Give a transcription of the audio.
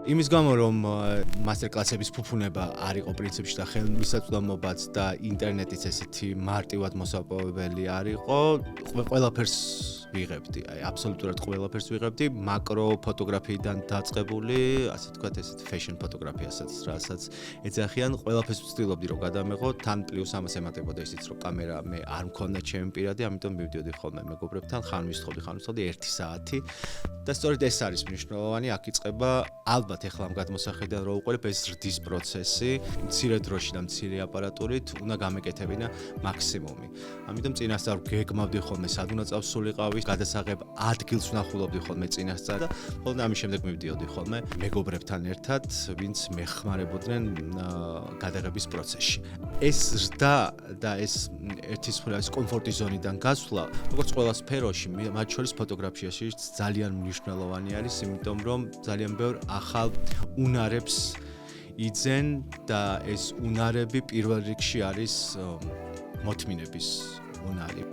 იმის გამო რომ მასტერკლასების ფუფუნება არ იყო პრინციპში და ხელმისაწვდომობაც და ინტერნეტიც ესეთი მარტივად მოსაპოვებელი არ იყო, ყველაფერს ვიღებდი, აბსოლუტურად ყველაფერს ვიღებდი, მაკრო ფოტოგრაფიიდან დაწყებული, ასე თქვათ, ესეთ fashion ფოტოგრაფიასაც, რასაც ეძახიან, ყველაფერს ვცდილობდი რომ გადამეღო, თან პლუს ამას ემატებოდა ისიც რომ კამერა მე არ მქონდა ჩემი პირადი, ამიტომ მივდიოდი ხოლმე მეგობრებთან, ხან ვისხოვდი 1 საათი და სწორედ ეს არის მნიშვნელოვანი, აქ იწყება ალბათ ეხლა ამ გადმოსახედიდან რო უყურებ ეს ზრდის პროცესი, მცირე დროში და მცირე აპარატურით უნდა გამეკეთებინა მაქსიმუმი. ამიტომ წინასწარ გეგმავდი ხოლმე სად უნდა წავსულიყავი, გადასაღებ ადგილს ვნახულობდი ხოლმე წინასწარ და ხოლმე ამის შემდეგ მივდიოდი ხოლმე მეგობრებთან ერთად, ვინც მეხმარებოდნენ გადაღების პროცესში. ეს ზრდა და ეს ერთის მხრივ კომფორტის ზონიდან გასვლა, როგორც ყველა სფეროში, მათ შორის ფოტოგრაფიაში ძალიან მნიშვნელოვანი არის, იმიტომ რომ ძალიან ბევრ ახალ უნარებს იძენ და ეს უნარები პირველ რიგში არის მოთმინების უნარი.